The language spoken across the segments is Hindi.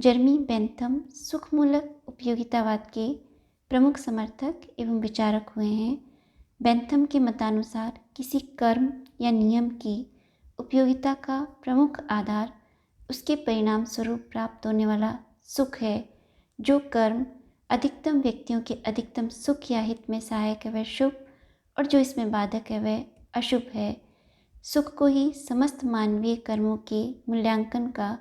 जर्मी बेंथम सुखमूलक उपयोगितावाद के प्रमुख समर्थक एवं विचारक हुए हैं। बेंथम के मतानुसार किसी कर्म या नियम की उपयोगिता का प्रमुख आधार उसके परिणाम स्वरूप प्राप्त होने वाला सुख है। जो कर्म अधिकतम व्यक्तियों के अधिकतम सुख या हित में सहायक है वह शुभ, और जो इसमें बाधक है वह अशुभ है। सुख को ही समस्त मानवीय कर्मों के मूल्यांकन का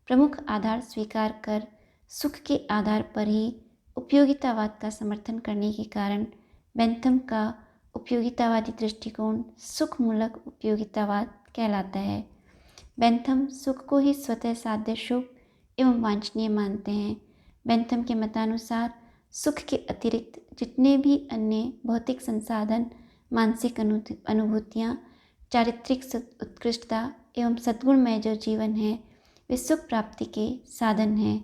प्रमुख आधार स्वीकार कर सुख के आधार पर ही उपयोगितावाद का समर्थन करने के कारण बेंथम का उपयोगितावादी दृष्टिकोण सुखमूलक उपयोगितावाद कहलाता है। बेंथम सुख को ही स्वतः साध्य, शुभ एवं वांछनीय मानते हैं। बेंथम के मतानुसार सुख के अतिरिक्त जितने भी अन्य भौतिक संसाधन, मानसिक अनुभूतियाँ, चारित्रिक उत्कृष्टता एवं सद्गुणमय जो जीवन है वे सुख प्राप्ति के साधन हैं।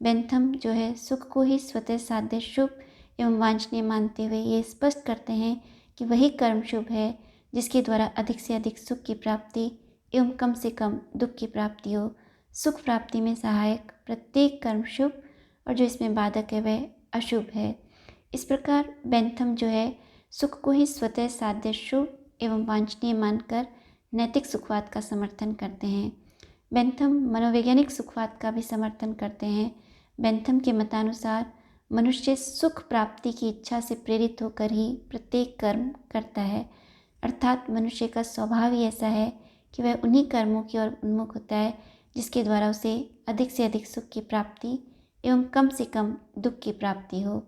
बेंथम जो है सुख को ही स्वतः साध्य, शुभ एवं वांछनीय मानते हुए ये स्पष्ट करते हैं कि वही कर्म शुभ है जिसके द्वारा अधिक से अधिक सुख की प्राप्ति एवं कम से कम दुख की प्राप्ति हो। सुख प्राप्ति में सहायक प्रत्येक कर्म शुभ, और जो इसमें बाधक है वह अशुभ है। इस प्रकार बेंथम जो है सुख को ही स्वतः साध्य, शुभ एवं वांछनीय मानकर नैतिक सुखवाद का समर्थन करते हैं। बेंथम मनोवैज्ञानिक सुखवाद का भी समर्थन करते हैं। बेंथम के मतानुसार मनुष्य सुख प्राप्ति की इच्छा से प्रेरित होकर ही प्रत्येक कर्म करता है, अर्थात मनुष्य का स्वभाव ही ऐसा है कि वह उन्हीं कर्मों की ओर उन्मुख होता है जिसके द्वारा उसे अधिक से अधिक सुख की प्राप्ति एवं कम से कम दुख की प्राप्ति हो।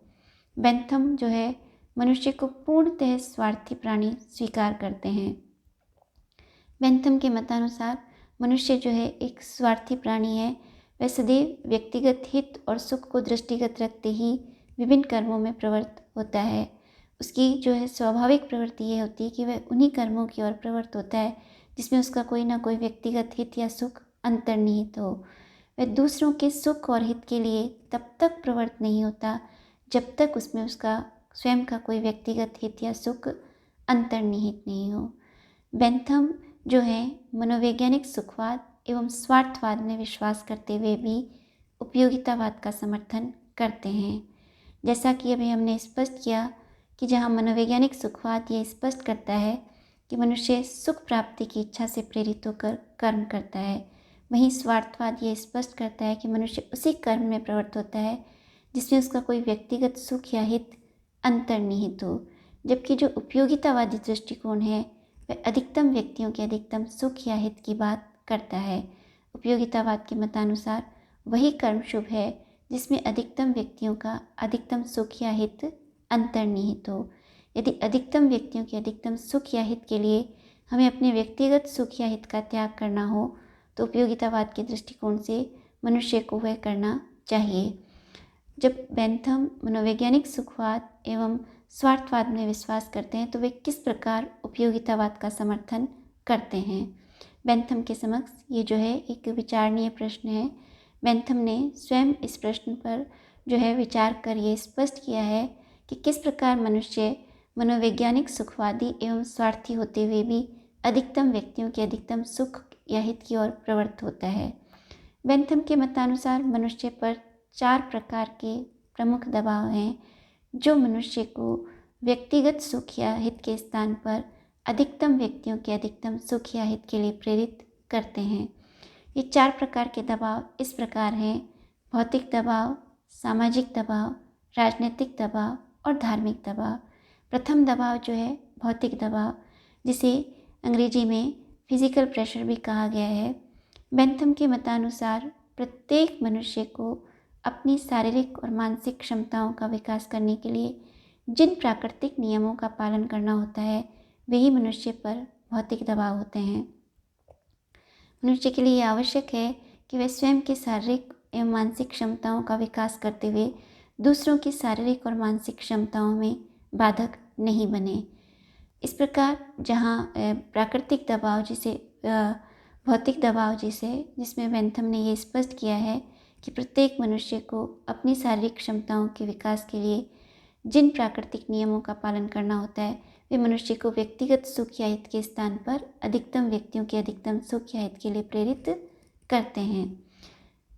बेंथम जो है मनुष्य को पूर्णतः स्वार्थी प्राणी स्वीकार करते हैं। बेंथम के मतानुसार मनुष्य जो है एक स्वार्थी प्राणी है। वह सदैव व्यक्तिगत हित और सुख को दृष्टिगत रखते ही विभिन्न कर्मों में प्रवृत्त होता है। उसकी जो है स्वाभाविक प्रवृत्ति ये होती है कि वह उन्हीं कर्मों की ओर प्रवृत्त होता है जिसमें उसका कोई ना कोई व्यक्तिगत हित या सुख अंतर्निहित हो। वह दूसरों के सुख और हित के लिए तब तक प्रवृत्त नहीं होता जब तक उसमें उसका स्वयं का कोई व्यक्तिगत हित या सुख अंतर्निहित नहीं हो। बेंथम जो है मनोवैज्ञानिक सुखवाद एवं स्वार्थवाद में विश्वास करते हुए भी उपयोगितावाद का समर्थन करते हैं। जैसा कि अभी हमने स्पष्ट किया कि जहाँ मनोवैज्ञानिक सुखवाद ये स्पष्ट करता है कि मनुष्य सुख प्राप्ति की इच्छा से प्रेरित होकर कर्म करता है, वहीं स्वार्थवाद ये स्पष्ट करता है कि मनुष्य उसी कर्म में प्रवृत्त होता है जिसमें उसका कोई व्यक्तिगत सुख या हित अंतर्निहित हो। जबकि जो उपयोगितावादी दृष्टिकोण है वह अधिकतम व्यक्तियों के अधिकतम सुख या हित की बात करता है। उपयोगितावाद के मतानुसार वही कर्म शुभ है जिसमें अधिकतम व्यक्तियों का अधिकतम सुख या हित अंतर्निहित हो। यदि अधिकतम व्यक्तियों के अधिकतम सुख या हित के लिए हमें अपने व्यक्तिगत सुख या हित का त्याग करना हो तो उपयोगितावाद के दृष्टिकोण से मनुष्य को वह करना चाहिए। जब बेंथम मनोवैज्ञानिक सुखवाद एवं स्वार्थवाद में विश्वास करते हैं तो वे किस प्रकार उपयोगितावाद का समर्थन करते हैं। बेंथम के समक्ष ये जो है एक विचारणीय प्रश्न है। बेंथम ने स्वयं इस प्रश्न पर जो है विचार कर ये स्पष्ट किया है कि किस प्रकार मनुष्य मनोवैज्ञानिक सुखवादी एवं स्वार्थी होते हुए भी अधिकतम व्यक्तियों के अधिकतम सुख या हित की ओर प्रवृत्त होता है। बेंथम के मतानुसार मनुष्य पर 4 प्रकार के प्रमुख दबाव हैं जो मनुष्य को व्यक्तिगत सुख या हित के स्थान पर अधिकतम व्यक्तियों के अधिकतम सुख या हित के लिए प्रेरित करते हैं। ये 4 प्रकार के दबाव इस प्रकार हैं: भौतिक दबाव, सामाजिक दबाव, राजनीतिक दबाव और धार्मिक दबाव। प्रथम दबाव जो है भौतिक दबाव, जिसे अंग्रेजी में फिजिकल प्रेशर भी कहा गया है। बेंथम के मतानुसार प्रत्येक मनुष्य को अपनी शारीरिक और मानसिक क्षमताओं का विकास करने के लिए जिन प्राकृतिक नियमों का पालन करना होता है वही मनुष्य पर भौतिक दबाव होते हैं। मनुष्य के लिए आवश्यक है कि वह स्वयं की शारीरिक एवं मानसिक क्षमताओं का विकास करते हुए दूसरों की शारीरिक और मानसिक क्षमताओं में बाधक नहीं बने। इस प्रकार जहाँ प्राकृतिक दबाव जिसे भौतिक दबाव जिसमें बेंथम ने ये स्पष्ट किया है कि प्रत्येक मनुष्य को अपनी शारीरिक क्षमताओं के विकास के लिए जिन प्राकृतिक नियमों का पालन करना होता है वे मनुष्य को व्यक्तिगत सुख या हित के स्थान पर अधिकतम व्यक्तियों के अधिकतम सुख या हित के लिए प्रेरित करते हैं।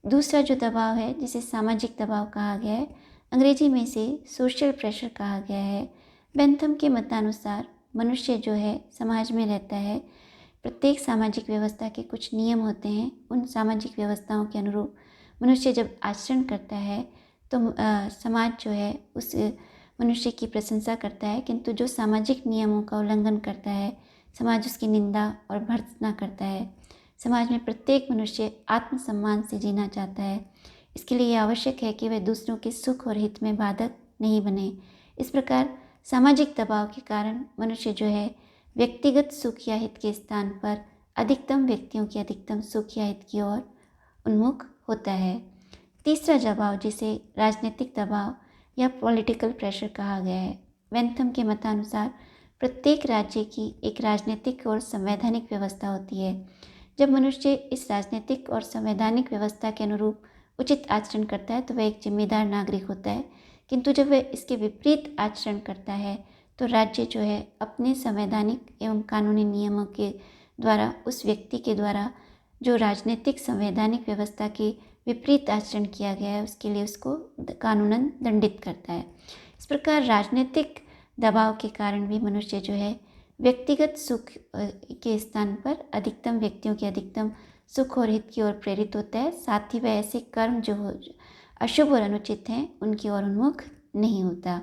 दूसरा जो दबाव है जिसे सामाजिक दबाव कहा गया है, अंग्रेजी में इसे सोशल प्रेशर कहा गया है। बेंथम के मतानुसार मनुष्य जो है समाज में रहता है। प्रत्येक सामाजिक व्यवस्था के कुछ नियम होते हैं। उन सामाजिक व्यवस्थाओं के अनुरूप मनुष्य जब आचरण करता है तो समाज जो है उस मनुष्य की प्रशंसा करता है, किंतु जो सामाजिक नियमों का उल्लंघन करता है समाज उसकी निंदा और भर्त्सना करता है। समाज में प्रत्येक मनुष्य आत्मसम्मान से जीना चाहता है। इसके लिए यह आवश्यक है कि वह दूसरों के सुख और हित में बाधक नहीं बने। इस प्रकार सामाजिक दबाव के कारण मनुष्य जो है व्यक्तिगत सुख या हित के स्थान पर अधिकतम व्यक्तियों के अधिकतम सुख या हित की ओर उन्मुख होता है। तीसरा दबाव जिसे राजनीतिक दबाव या पॉलिटिकल प्रेशर कहा गया है। बेंथम के मतानुसार प्रत्येक राज्य की एक राजनीतिक और संवैधानिक व्यवस्था होती है। जब मनुष्य इस राजनीतिक और संवैधानिक व्यवस्था के अनुरूप उचित आचरण करता है तो वह एक जिम्मेदार नागरिक होता है, किंतु जब वह इसके विपरीत आचरण करता है तो राज्य जो है अपने संवैधानिक एवं कानूनी नियमों के द्वारा उस व्यक्ति के द्वारा जो राजनीतिक संवैधानिक व्यवस्था के विपरीत आचरण किया गया है उसके लिए उसको कानूनन दंडित करता है। इस प्रकार राजनीतिक दबाव के कारण भी मनुष्य जो है व्यक्तिगत सुख के स्थान पर अधिकतम व्यक्तियों के अधिकतम सुख और हित की ओर प्रेरित होता है। साथ ही वह ऐसे कर्म जो अशुभ और अनुचित हैं उनकी ओर उन्मुख नहीं होता।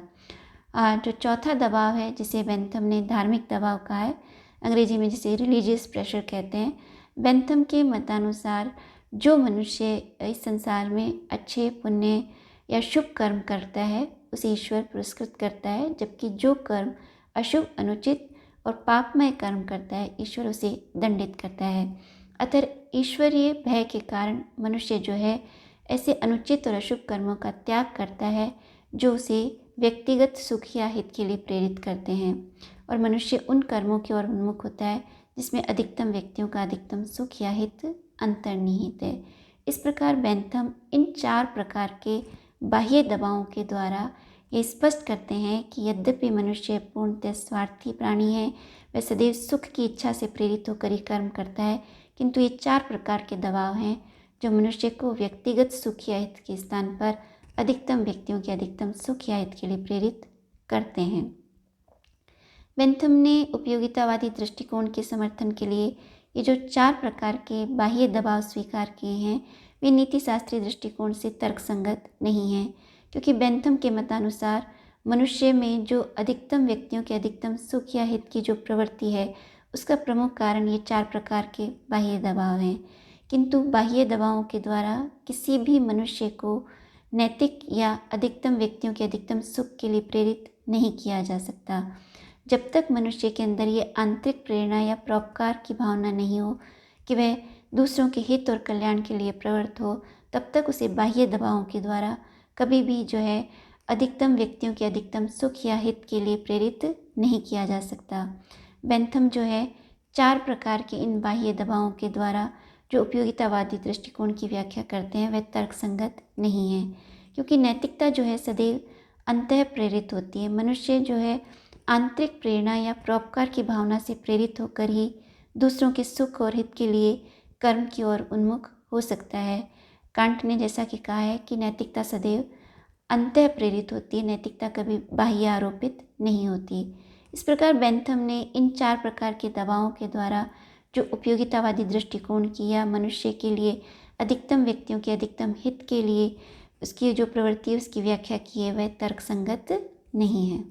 जो चौथा दबाव है जिसे बेंथम ने धार्मिक दबाव कहा है, अंग्रेजी में जिसे रिलीजियस प्रेशर कहते हैं। बेंथम के मतानुसार जो मनुष्य इस संसार में अच्छे पुण्य या शुभ कर्म करता है उसे ईश्वर पुरस्कृत करता है, जबकि जो कर्म अशुभ अनुचित और पापमय कर्म करता है ईश्वर उसे दंडित करता है। अतः ईश्वरीय भय के कारण मनुष्य जो है ऐसे अनुचित और अशुभ कर्मों का त्याग करता है जो उसे व्यक्तिगत सुख या हित के लिए प्रेरित करते हैं, और मनुष्य उन कर्मों की ओर उन्मुख होता है जिसमें अधिकतम व्यक्तियों का अधिकतम सुख या हित अंतर्निहित है। इस प्रकार बेंथम इन 4 प्रकार के बाह्य दबावों के द्वारा ये स्पष्ट करते हैं कि यद्यपि मनुष्य पूर्णतः स्वार्थी प्राणी है, वह सदैव सुख की इच्छा से प्रेरित होकर ही कर्म करता है, किंतु ये 4 प्रकार के दबाव हैं जो मनुष्य को व्यक्तिगत सुख या हित के स्थान पर अधिकतम व्यक्तियों के अधिकतम सुख या हित के लिए प्रेरित करते हैं। बेंथम ने उपयोगितावादी दृष्टिकोण के समर्थन के लिए ये जो 4 प्रकार के बाह्य दबाव स्वीकार किए हैं वे नीति शास्त्रीय दृष्टिकोण से तर्कसंगत नहीं हैं, क्योंकि बेंथम के मतानुसार मनुष्य में जो अधिकतम व्यक्तियों के अधिकतम सुख या हित की जो प्रवृत्ति है उसका प्रमुख कारण ये 4 प्रकार के बाह्य दबाव हैं। किंतु बाह्य दबावों के द्वारा किसी भी मनुष्य को नैतिक या अधिकतम व्यक्तियों के अधिकतम सुख के लिए प्रेरित नहीं किया जा सकता। जब तक मनुष्य के अंदर ये आंतरिक प्रेरणा या परोपकार की भावना नहीं हो कि वह दूसरों के हित और कल्याण के लिए प्रवृत्त हो, तब तक उसे बाह्य दबावों के द्वारा कभी भी जो है अधिकतम व्यक्तियों के अधिकतम सुख या हित के लिए प्रेरित नहीं किया जा सकता। बेंथम जो है 4 प्रकार के इन बाह्य दबावों के द्वारा जो उपयोगितावादी दृष्टिकोण की व्याख्या करते हैं वह तर्कसंगत नहीं है, क्योंकि नैतिकता जो है सदैव अंतः प्रेरित होती है। मनुष्य जो है आंतरिक प्रेरणा या परोपकार की भावना से प्रेरित होकर ही दूसरों के सुख और हित के लिए कर्म की ओर उन्मुख हो सकता है। कांट ने जैसा कि कहा है कि नैतिकता सदैव अंतः प्रेरित होती है, नैतिकता कभी बाह्य आरोपित नहीं होती। इस प्रकार बेंथम ने इन 4 प्रकार के दबावों के द्वारा जो उपयोगितावादी दृष्टिकोण की या मनुष्य के लिए अधिकतम व्यक्तियों के अधिकतम हित के लिए उसकी जो प्रवृत्ति है उसकी व्याख्या की है वह तर्कसंगत नहीं है।